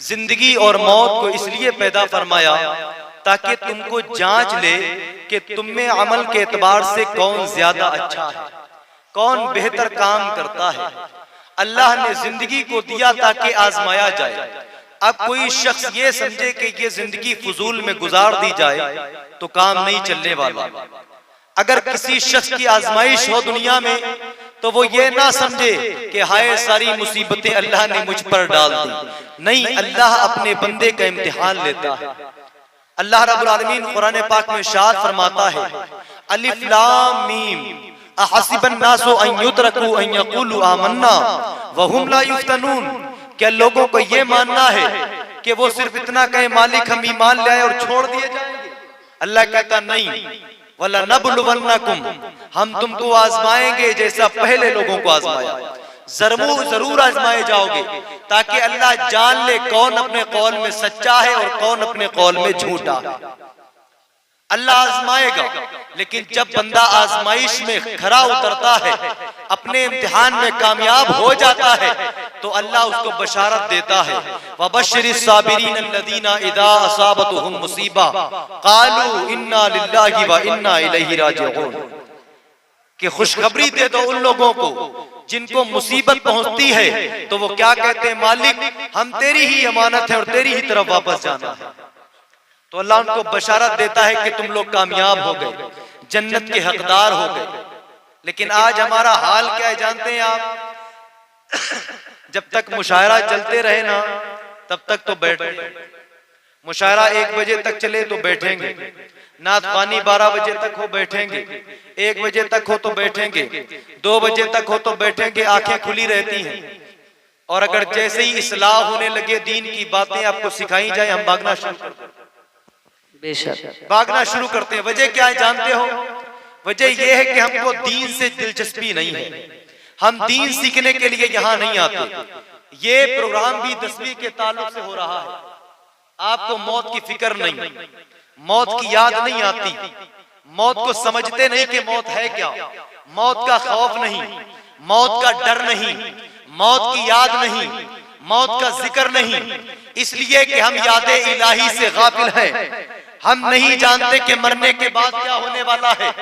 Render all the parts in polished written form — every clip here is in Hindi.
जिंदगी और मौत को इसलिए पैदा फरमाया ताकि तुमको जांच ले कि तुम में अमल के एतबार से कौन ज्यादा अच्छा है, कौन बेहतर काम करता है। अल्लाह ने जिंदगी को दिया ताकि आजमाया जाए। अब कोई शख्स ये समझे कि ये जिंदगी फजूल में गुजार दी जाए तो काम नहीं चलने वाला। अगर किसी शख्स की आजमाइश हो दुनिया में तो वो ये ना समझे कि हाय सारी मुसीबतें अल्लाह ने मुझ पर डाल दी। नहीं, अल्लाह अपने बंदे का इम्तिहान लेता है। अल्लाह रब्बुल आलमीन कुरान पाक में इरशाद फरमाता है, अलिफ लाम मीम अहसिबन नासु अन युतरकू अन यक़ूलू आमन्ना व हुम ला युफ्तनून। क्या लोगों को ये मानना है कि वो सिर्फ इतना कहे मालिक हम ईमान ले आए और छोड़ दिए जाएंगे? अल्लाह कहता नहीं, वला नबलुवन्नकुम, हम तुमको आजमाएंगे जैसा पहले लोगों को आजमाया। जरूर आजमाए जाओगे ताकि अल्लाह जान ले कौन अपने कौल में सच्चा है और कौन अपने कौल में झूठा है। अल्लाह आजमाएगा, लेकिन जब बंदा आजमाइश में खरा उतरता है, अपने इम्तिहान में कामयाब हो जाता है, तो अल्लाह उसको बशारत देता है, वबश्शिरिस साबिरीन अल्लज़ीना इज़ा असाबतहुम मुसीबा क़ालू इन्ना लिल्लाहि व इन्ना इलैहि राजिऊन। कि खुशखबरी दे दो उन लोगों को जिनको मुसीबत पहुंचती है तो वो क्या कहते हैं, मालिक हम तेरी ही अमानत है और तेरी ही तरफ वापस जाना है। तो अल्लाह उनको बशारत देता है कि तुम लोग कामयाब हो गए, जन्नत के हकदार हो गए। लेकिन आज हमारा हाल क्या है जानते हैं आप? जब तक मुशायरा चलते रहे ना तब तक तो बैठे, मुशायरा 1 बजे तक चले तो बैठेंगे, नात ख़्वानी 12 बजे तक हो बैठेंगे, 1 बजे तक हो तो बैठेंगे, 2 बजे तक हो तो बैठेंगे, आंखें खुली रहती हैं। और अगर जैसे ही इस्लाह होने लगे, दीन की बातें आपको सिखाई जाए, हम भागना शुरू करते हैं। बेशक भागना शुरू करते हैं। वजह क्या है जानते हो? वजह यह है कि हमको दीन से दिलचस्पी नहीं है, हम दीन सीखने के लिए यहाँ नहीं आते। ये प्रोग्राम भी 10वीं के ताल्लुक से हो रहा है। आपको मौत की फिक्र नहीं, मौत की याद नहीं आती, मौत को समझते नहीं कि मौत है क्या, मौत का खौफ नहीं, मौत का डर नहीं, मौत की याद नहीं, मौत का जिक्र नहीं, इसलिए कि हम याद इलाही से गाफिल हैं। हम नहीं जानते कि मरने के बाद क्या होने वाला है,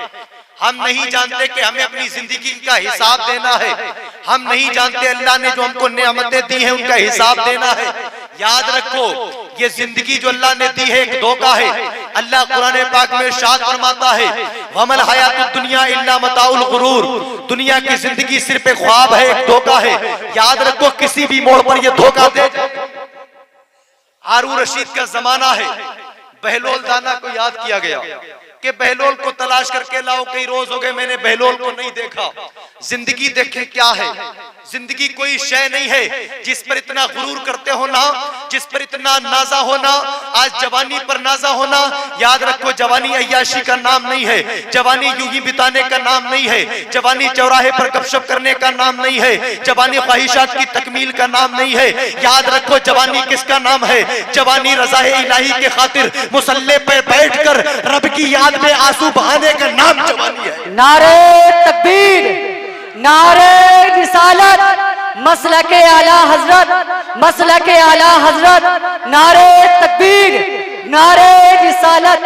हम नहीं जानते कि हमें अपनी जिंदगी का हिसाब देना है, हम नहीं जानते अल्लाह ने जो हमको नेमतें दी हैं उनका हिसाब देना है। याद रखो, ये जिंदगी जो अल्लाह ने दी है एक धोखा है। अल्लाह कुरान पाक में इरशाद फरमाता है, वमल हयातुद दुनिया इल्ला मताउल गुरूर, दुनिया की जिंदगी सिर्फ एक ख्वाब है, एक धोखा है। याद रखो, किसी भी मोड़ पर ये धोखा दे। हारून रशीद का जमाना है, बहलोल दाना को याद किया गया कि बहलोल को तलाश करके लाओ, कई रोज हो गए मैंने बहलोल को नहीं देखा। जिंदगी देखें क्या है, जिंदगी कोई शय नहीं है जिस पर इतना गुरूर करते हो ना, जिस पर इतना नाजा होना। आज जवानी पर नाजा होना, याद रखो जवानी अय्याशी का नाम नहीं है, जवानी यूं ही बिताने का नाम नहीं है, जवानी चौराहे पर गपशप करने का नाम नहीं है, जवानी ख्वाहिशात की तकमील का नाम नहीं है। याद रखो जवानी किसका नाम है? जवानी रज़ाए इलाही के खातिर मुसल्ले पर बैठकर रब की याद में आंसू बहाने का नाम जवानी है। नारे तकबीर, नारे रिसालत, मसलके आला हजरत, मसलके आला हजरत, नारे तकबीर, नारे रिसालत।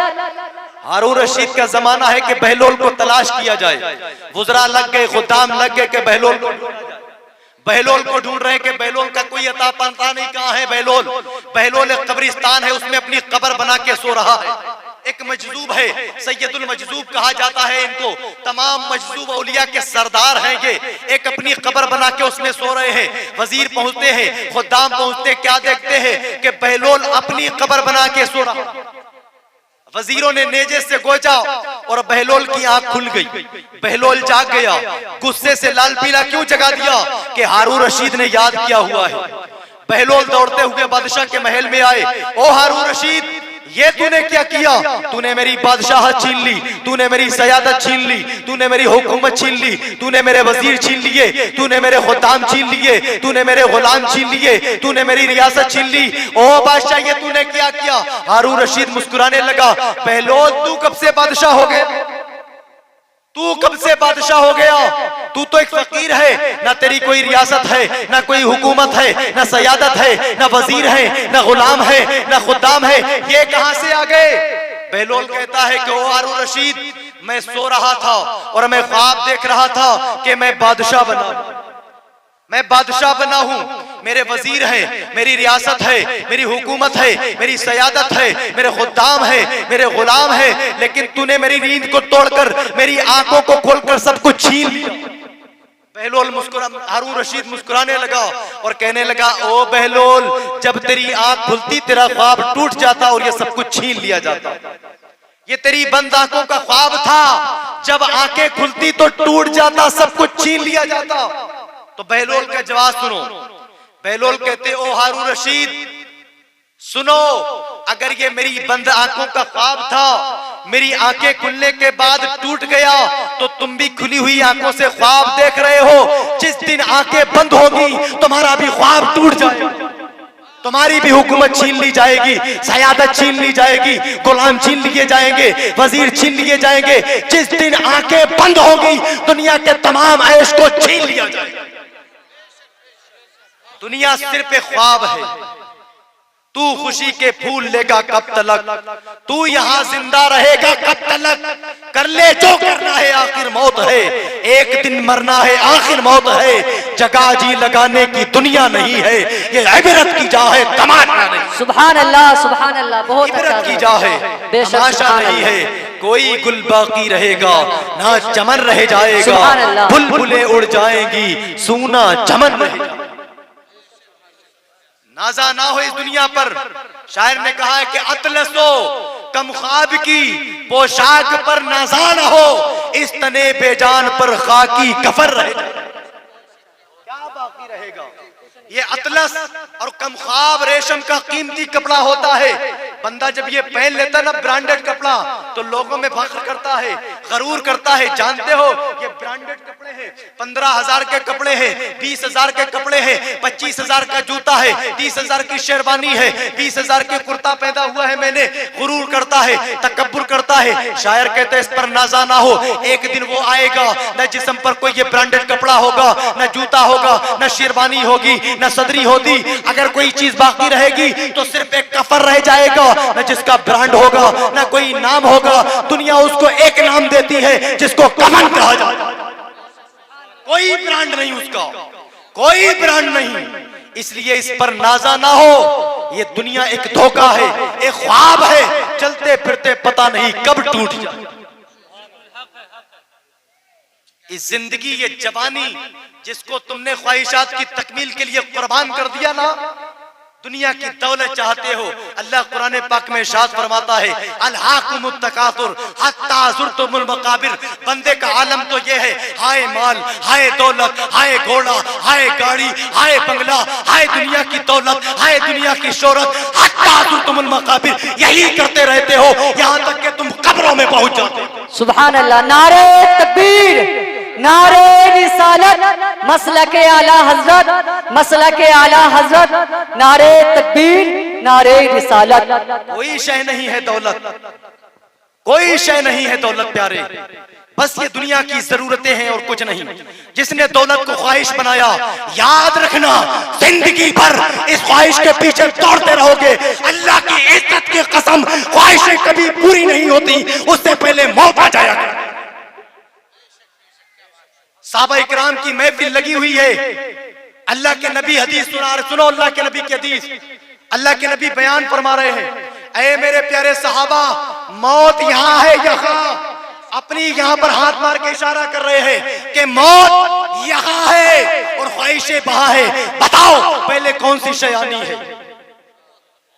हारून रशीद का जमाना है कि बहलोल को तलाश किया जाए। वुज़रा लग गए, खुदाम लग गए कि बहलोल को ढूंढ रहे हैं कि बहलोल का कोई अता पता नहीं, कहाँ है बहलोल एक कब्रिस्तान है, उसमें अपनी कब्र बना के सो रहा है। एक मजजूब है, सैयदुल मजजूब कहा जाता है इनको, तमाम मजजूब औलिया के सरदार हैं ये। एक अपनी कब्र बना के उसमें सो रहे हैं। वजीर पहुंचते हैं, खुद्दाम पहुंचते, क्या देखते हैं कि बहलोल अपनी कब्र बना के सो रहा। वजीरों ने नेजे से गोचा और बहलोल की आंख खुल गई। बहलोल जाग गया, गुस्से से लाल पीला क्यों जगा दिया कि हारून रशीद ने याद किया हुआ है। बहलोल दौड़ते हुए बादशाह के महल में आए। ओ हारून रशीद, ये तूने क्या किया? तूने मेरी बादशाहत छीन ली, तूने मेरी सयादत छीन ली, तूने मेरी हुकूमत छीन ली, तूने मेरे वजीर छीन लिए, तूने मेरे खुदाम छीन लिए, तूने मेरे गुलाम छीन लिए, तूने मेरी रियासत छीन ली। ओ बादशाह, ये तूने क्या किया? हारून रशीद मुस्कुराने लगा, बहलोल तू कब से बादशाह हो गया? तू कब से बादशाह हो गया? तू तो एक फकीर है, ना तेरी कोई रियासत है, ना कोई हुकूमत है, ना सयादत है, ना वजीर है, ना गुलाम है, ना खुद्दाम है। ये कहां से आ गए? बहलोल कहता है कि ओ हारून रशीद, मैं सो रहा था और मैं ख्वाब देख रहा था कि मैं बादशाह बना हूं। मेरे वजीर हैं, मेरी रियासत है, मेरी हुकूमत है, मेरी सयादत है, मेरे खुद्दाम है, मेरे गुलाम है, लेकिन तूने मेरी नींद को तोड़कर, मेरी आंखों को खोलकर सब कुछ छीन लिया। बहलोल हारून रशीद मुस्कुराने लगा और कहने लगा, ओ बहलोल, जब तेरी आंख खुलती तेरा ख्वाब टूट जाता और ये सब कुछ छीन लिया जाता। ये तेरी बंद आंखों का ख्वाब था, जब आंखें खुलती तो टूट जाता, सब कुछ छीन लिया जाता। तो बहलोल का जवाब सुनो। बहलोल कहते, ओ हारून रशीद सुनो, अगर ये मेरी बंद आंखों का ख्वाब था, मेरी आंखें खुलने के बाद टूट गया, तो तुम भी खुली हुई आंखों से ख्वाब देख रहे हो। जिस दिन आंखें बंद होगी तुम्हारा भी ख्वाब टूट जाएगा, तुम्हारी भी हुकूमत छीन ली जाएगी, सयादत छीन ली जाएगी, गुलाम छीन लिए जाएंगे, वजीर छीन लिए जाएंगे। जिस दिन आंखें बंद होगी दुनिया के तमाम ऐश को छीन लिया जाएगा। दुनिया सिर्फ एक ख्वाब है। तू खुशी के फूल लेगा कब तलक, तू यहाँ जिंदा रहेगा कब तलक। कर ले जो करना है, आखिर मौत है, एक दिन मरना है, आखिर मौत है। जगह जी लगाने की दुनिया नहीं है, ये इबरत की जा है, तमाशा नहीं। सुभान अल्लाह, सुभान अल्लाह, बहुत इबरत की जा है, तमाशा नहीं है। कोई गुल बाकी रहेगा ना चमन रह जाएगा, बुलबुलें उड़ जाएंगी सूना चमन रहेगा। नाजा ना हो इस दुनिया पर। शायर ने कहा है कि अतलसो कम ख्वाब की पोशाक पर नाजा ना हो, इस तने बेजान पर खाकी कफर रहे। क्या बाकी रहेगा? ये अतलस और कम ख्वाब रेशम का कीमती कपड़ा होता है। बंदा जब ये पहन लेता है ना ब्रांडेड कपड़ा, तो लोगों में फख्र करता है, गरूर करता है। जानते हो ये ब्रांडेड कपड़े हैं, 15,000 के कपड़े हैं, 20,000 के कपड़े हैं, 25,000 का जूता है, 30,000 की शेरवानी है, 20,000 के कुर्ता पैदा हुआ है मैंने। गुरूर करता है, तकब्बुर करता है। शायर कहते हैं इस पर नाजा ना हो, एक दिन वो आएगा न जिस्म पर कोई ये ब्रांडेड कपड़ा होगा, न जूता होगा, न शेरवानी होगी, न सदरी होगी। अगर कोई चीज बाकी रहेगी तो सिर्फ एक कफर रह जाएगा, न जिसका ब्रांड होगा, न कोई नाम होगा। दुनिया उसको एक नाम देती है जिसको कफन कहा जाता है। कोई ब्रांड नहीं उसका, कोई ब्रांड नहीं। इसलिए इस पर नाजा ना हो। ये दुनिया एक धोखा है, एक ख्वाब है, चलते फिरते पता नहीं कब टूट जाए। इस जिंदगी, ये जवानी जिसको तुमने ख्वाहिशात की तकमील के लिए कुर्बान कर दिया ना, दुनिया की दौलत चाहते हो। अल्लाह कुरान पाक में इरशाद फरमाता है, अलहाकुमुत तकासुर हत्ता ज़ुरतुमुल मकाबिर। बंदे का आलम तो ये है, हाय माल, हाय दौलत, हाय घोड़ा, हाय गाड़ी, हाय बंगला, हाय दुनिया की दौलत, हाय दुनिया की शोहरत, हत्ता ज़ुरतुमुल मकाबिर। यही करते रहते हो यहाँ तक कि तुम कब्रों में पहुंच जाते हो। सुभान अल्लाह। नारे तकबीर, नारे रिसालत, मसलके आला हजरत, मसलके आला हजरत। नारे तकबीर, नारे रिसालत। कोई शय नहीं है दौलत, कोई शय नहीं है दौलत प्यारे, बस ये दुनिया की जरूरतें हैं और कुछ नहीं। जिसने दौलत को ख्वाहिश बनाया, याद रखना जिंदगी भर इस ख्वाहिश के पीछे दौड़ते रहोगे। अल्लाह की इज्जत की कसम, ख्वाहिशें कभी पूरी नहीं होती, उससे पहले मौत आ जाएगा। साहबा इकराम की महफिल लगी हुई है। अल्लाह के नबी हदीस सुनो, अल्लाह के नबी की हदीस। अल्लाह के नबी बयान फरमा रहे हैं, ऐ मेरे प्यारे सहाबा, मौत यहाँ है, यहाँ अपनी यहाँ पर हाथ मार के इशारा कर रहे हैं कि मौत यहाँ है और ख्वाहिशें वहां है। बताओ पहले कौन सी शयानी है,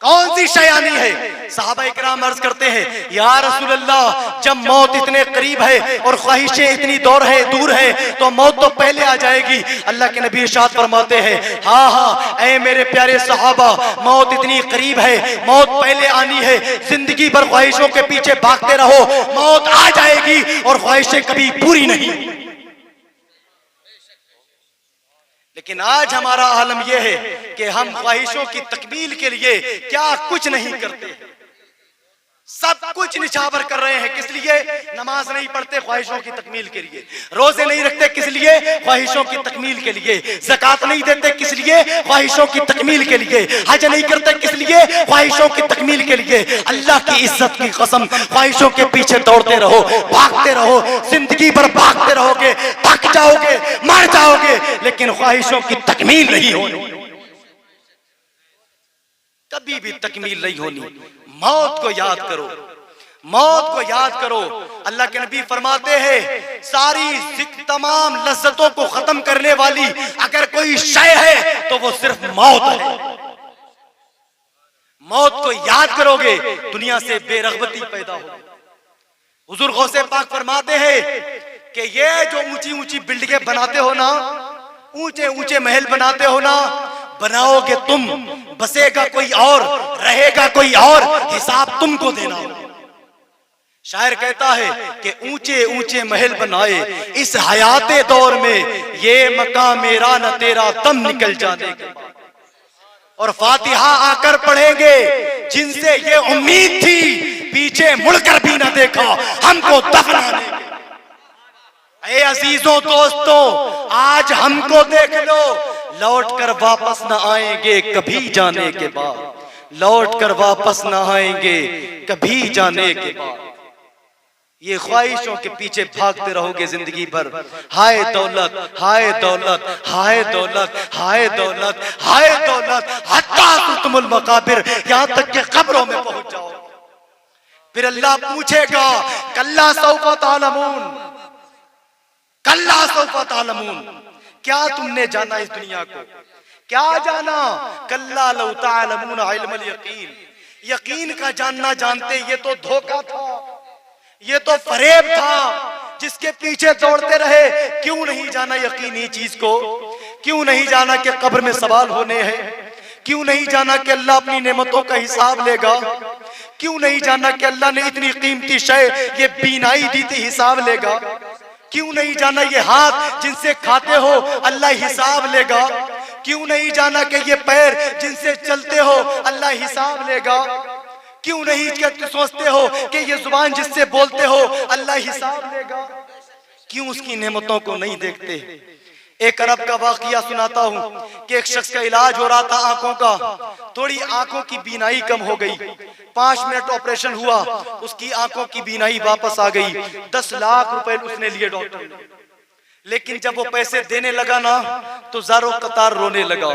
कौन सी शयानी है? साहबा इकराम अर्ज करते हैं, या रसूल अल्लाह, जब मौत इतने करीब है और ख्वाहिशें इतनी दूर है तो मौत तो पहले आ जाएगी। अल्लाह के नबी इरशाद फरमाते हैं, हाँ हाँ ऐ मेरे प्यारे सहाबा, मौत इतनी करीब है, मौत पहले आनी है। जिंदगी भर ख्वाहिशों के पीछे भागते रहो, मौत आ जाएगी और ख्वाहिशें कभी पूरी नहीं। लेकिन आज हमारा आलम यह है कि हम ख्वाहिशों की तकमील के लिए क्या कुछ नहीं करते। सब कुछ निछावर कर रहे हैं। किस लिए? नमाज नहीं पढ़ते ख्वाहिशों की तकमील के लिए, रोजे नहीं रखते किस लिए? ख्वाहिशों की तकमील के लिए, ज़कात नहीं देते किस लिए? ख्वाहिशों की तकमील के लिए, हज नहीं करते किस लिए? ख्वाहिशों की तकमील के लिए। अल्लाह की इज्जत की कसम, ख्वाहिशों के पीछे दौड़ते रहो, भागते रहो, जिंदगी भर भागते रहोगे, थक जाओगे, मर जाओगे, लेकिन ख्वाहिशों की तकमील नहीं होनी, कभी भी तकमील नहीं होनी। मौत को याद करो, मौत को याद करो। अल्लाह के नबी फरमाते हैं सारी तमाम लज्जतों को खत्म करने वाली अगर कोई शय है तो वो सिर्फ मौत है। मौत को याद करोगे दुनिया से बेरगबती पैदा होगी। हुजूर गौसे पाक फरमाते हैं कि ये जो ऊंची ऊंची बिल्डिंगें बनाते हो ना, ऊंचे ऊंचे महल बनाते हो ना, बनाओगे तुम, बसेगा कोई और, रहेगा कोई और, हिसाब तुमको देना होगा। शायर कहता है कि ऊंचे ऊंचे महल बनाए इस हयाते दौर में, ये मकाम मेरा न तेरा दम निकल जाने के बाद। और फातिहा आकर पढ़ेंगे जिनसे ये उम्मीद थी, पीछे मुड़कर भी न देखा हमको दफनाने के। ऐ अजीजों दोस्तों, आज हमको देख लो, लौट कर वापस न आएंगे कभी जाने के बाद, लौट कर वापस न आएंगे कभी जाने के बाद। ये ख्वाहिशों के पीछे भागते रहोगे जिंदगी भर। हाय दौलत, हाय दौलत, हाय दौलत, हाय दौलत, हाय दौलत, हत्ता तुमुल मकाबिर, यहां तक कि कब्रों में पहुंच जाओ। फिर अल्लाह पूछेगा कल्ला सौफा तालमून, कल्ला सौफा तालमून, क्या तुमने जाना इस दुनिया को? क्या जाना? कल्ला लौ तालमून इल्मुल यकीन, यकीन का जानना जानते, ये तो धोखा था, ये तो फरेब था जिसके पीछे दौड़ते रहे। क्यों नहीं जाना यकीनी चीज को? क्यों नहीं जाना कि कब्र में सवाल होने हैं? क्यों नहीं जाना कि अल्लाह अपनी नेमतों का हिसाब लेगा? क्यों नहीं जाना कि अल्लाह ने इतनी कीमती शय ये बीनाई दी थी, हिसाब लेगा? क्यों नहीं जाना ये हाथ जिनसे खाते हो अल्लाह हिसाब लेगा? क्यों नहीं जाना कि ये पैर जिनसे चलते हो अल्लाह हिसाब लेगा? क्यों नहीं सोचते हो कि ये जुबान जिससे बोलते हो अल्लाह हिसाब लेगा? क्यों उसकी नेमतों को नहीं देखते? एक अरब का वाकया सुनाता हूँ कि एक शख्स का इलाज हो रहा था आंखों का, थोड़ी आंखों की बीनाई कम हो गई, 5 मिनट ऑपरेशन हुआ, उसकी आंखों की बीनाई वापस आ गई। 10 लाख रुपए उसने लिए डॉक्टर ने, लेकिन जब वो पैसे देने लगा ना तो ज़ारो कतार रोने लगा,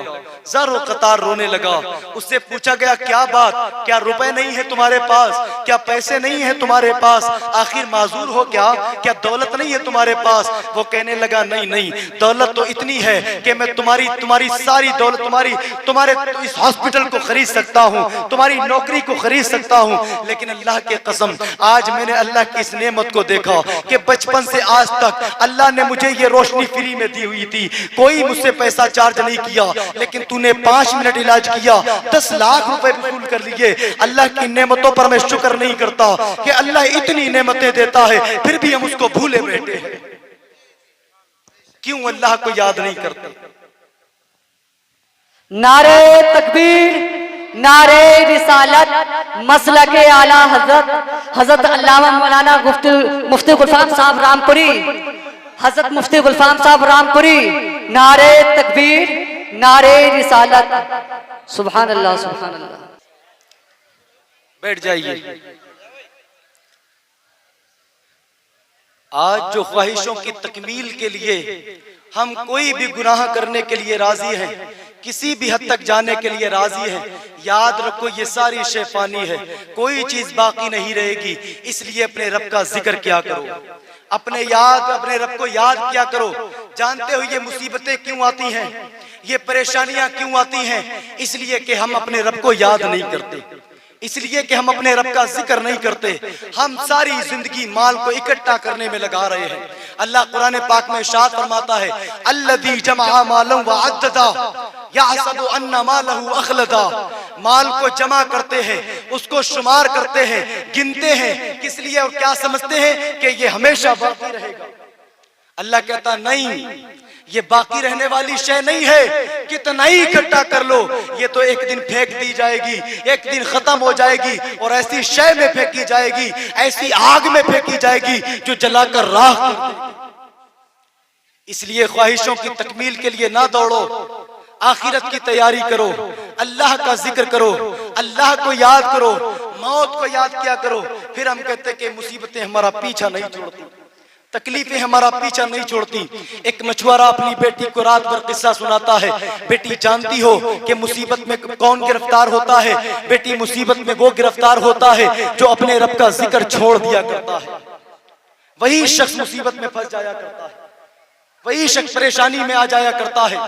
ज़ारो कतार रोने लगा। उससे पूछा गया क्या बात, क्या रुपए नहीं है तुम्हारे पास, क्या पैसे नहीं है तुम्हारे पास, आखिर माजूर हो क्या, क्या दौलत नहीं है तुम्हारे पास? वो कहने लगा नहीं नहीं, दौलत तो इतनी है कि मैं तुम्हारी सारी दौलत, तुम्हारे इस हॉस्पिटल को खरीद सकता हूँ, तुम्हारी नौकरी को खरीद सकता हूँ, लेकिन अल्लाह के कसम आज मैंने अल्लाह की इस नेमत को देखा कि बचपन से आज तक अल्लाह ने मुझे ये रोशनी फ्री में दी हुई थी, कोई मुझसे पैसा चार्ज नहीं किया, लेकिन तूने 5 मिनट इलाज किया, 10 लाख रुपए वसूल कर लिए। अल्लाह की नेमतों पर मैं शुक्र नहीं करता कि अल्लाह इतनी नेमतें देता है फिर भी हम उसको भूले बैठे हैं। क्यों अल्लाह को याद नहीं करते? नारे तकबीर, नारे रिसालत, मसलके आला हजरत अल्लामा मौलाना मुफ्ती गुलफाम साहब रामपुरी, हजरत मुफ्ती गुलफाम साहब रामपुरी, नारे तकबीर, नारे रिसालत। सुभान अल्लाह, सुभान अल्लाह। बैठ जाइए। आज जो ख्वाहिशों की तकमील के लिए हम कोई भी गुनाह करने के लिए राजी हैं, किसी भी हद तक जाने के लिए राजी हैं, याद रखो ये सारी शैतानी है, कोई चीज बाकी नहीं रहेगी। इसलिए अपने रब का जिक्र क्या करो, अपने रब को याद क्या करो। जानते हो ये मुसीबतें क्यों आती हैं, ये परेशानियां क्यों आती हैं? इसलिए कि हम अपने रब को याद नहीं करते, इसलिए कि हम अपने रब का जिक्र नहीं करते। हम सारी जिंदगी माल को इकट्ठा करने में लगा रहे हैं। अल्लाह कुरान पाक में इरशाद फरमाता है अल्लज़ी जमअ मालन व अद्ददा यहसबु अन्ना मालहु अखलदा। माल को जमा करते हैं, उसको शुमार करते हैं, गिनते हैं, किस लिए और क्या समझते हैं कि ये हमेशा बाकी रहेगा। अल्लाह कहता नहीं, ये बाकी रहने वाली शय नहीं है, कितना ही इकट्ठा कर लो ये तो एक दिन फेंक दी जाएगी, एक दिन खत्म हो जाएगी और ऐसी शय में फेंकी जाएगी, ऐसी आग में फेंकी जाएगी जो जलाकर राख कर देगी। इसलिए ख्वाहिशों की तकमील के लिए ना दौड़ो, आखिरत की तैयारी करो, अल्लाह का जिक्र करो, अल्लाह को याद करो, मौत को याद किया करो। फिर हम कहते कि मुसीबतें हमारा पीछा नहीं छोड़ती, तकलीफें हमारा पीछा नहीं छोड़ती। एक मछुआरा अपनी बेटी को रात भर किस्सा सुनाता है, बेटी जानती हो कि मुसीबत में कौन गिरफ्तार होता है, बेटी मुसीबत में वो गिरफ्तार होता है जो अपने रब का जिक्र छोड़ दिया करता है। वही शख्स मुसीबत में फंस जाया करता है, वही शख्स परेशानी में आ जाया करता है।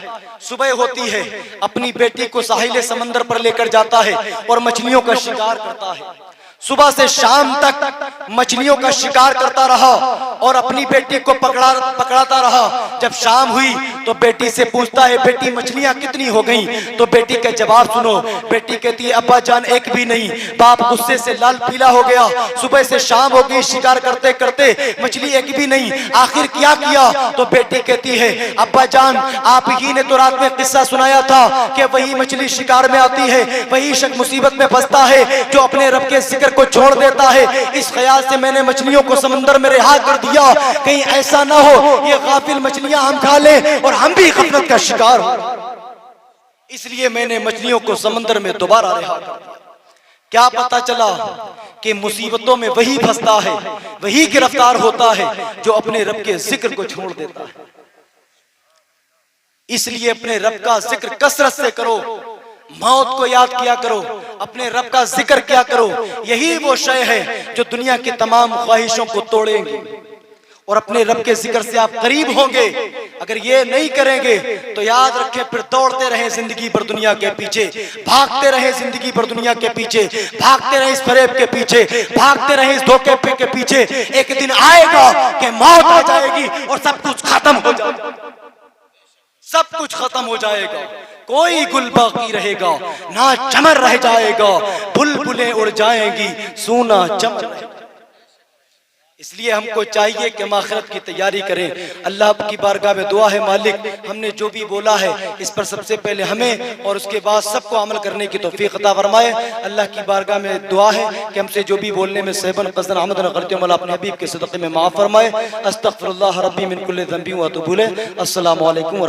सुबह होती है, अपनी बेटी को साहिल समंदर पर लेकर जाता है और मछलियों का शिकार करता है। सुबह से शाम तक मछलियों का शिकार करता रहा और अपनी बेटी को पकड़ाता रहा। जब शाम हुई तो बेटी से पूछता है, बेटी मछलियां कितनी हो गईं? तो बेटी का जवाब सुनो, बेटी कहती है, अब्बा जान एक भी नहीं। बाप गुस्से से लाल पीला हो गया, सुबह से शाम हो गई, शिकार करते करते मछली एक भी नहीं, आखिर क्या किया? तो बेटी कहती है, अब्बा जान आप ही ने तो रात में किस्सा सुनाया था कि वही मछली शिकार में आती है, वही शख्स मुसीबत में फंसता है जो अपने रब के जिक्र को छोड़ देता है। इस ख्याल से मैंने मछलियों को समंदर में रिहा कर दिया, कहीं ऐसा ना हो ये गाफिल मछलियां हम खा लें और हम भी गफलत का शिकार हो। इसलिए मैंने मछलियों को समंदर में दोबारा रिहा कर दिया। क्या पता चला कि मुसीबतों में वही फंसता है, वही गिरफ्तार होता है जो अपने रब के जिक्र को छोड़ देता है। इसलिए अपने रब का जिक्र कसरत से करो, मौत को याद किया करो, अपने रब का जिक्र किया करो। यही वो शय है जो दुनिया की तमाम ख्वाहिशों को तोड़ेंगे और अपने रब के जिक्र से आप करीब होंगे। अगर ये नहीं करेंगे तो याद रखें, फिर दौड़ते रहे जिंदगी भर दुनिया के पीछे, भागते रहे जिंदगी भर दुनिया के पीछे, भागते रहे इस फरेब के पीछे, भागते रहे इस धोखे के पीछे। एक दिन आएगा कि मौत आ जाएगी और सब कुछ खत्म हो जाएगा, सब कुछ खत्म हो जाएगा, कोई गुल बाकी रहेगा ना, चमन रह जाएगा, बुलबुलें उड़ जाएंगी, सूना चमन। इसलिए हमको चाहिए कि हम आखिरत की तैयारी करें। अल्लाह की बारगाह में दुआ है, मालिक हमने जो भी बोला है इस पर सबसे पहले हमें और उसके बाद सबको अमल करने की तौफीक अता फरमाए। अल्लाह की बारगाह में दुआ है कि हमसे जो भी बोलने में सहबन कसरन आमदन गलती मौला अपने हबीब के सदक़े में माफ़ फरमाए। अस्तग़फिरुल्लाह रब्बी मिन कुल्लि ज़ंबि व अतूबु इलैह। अस्सलामु अलैकुम व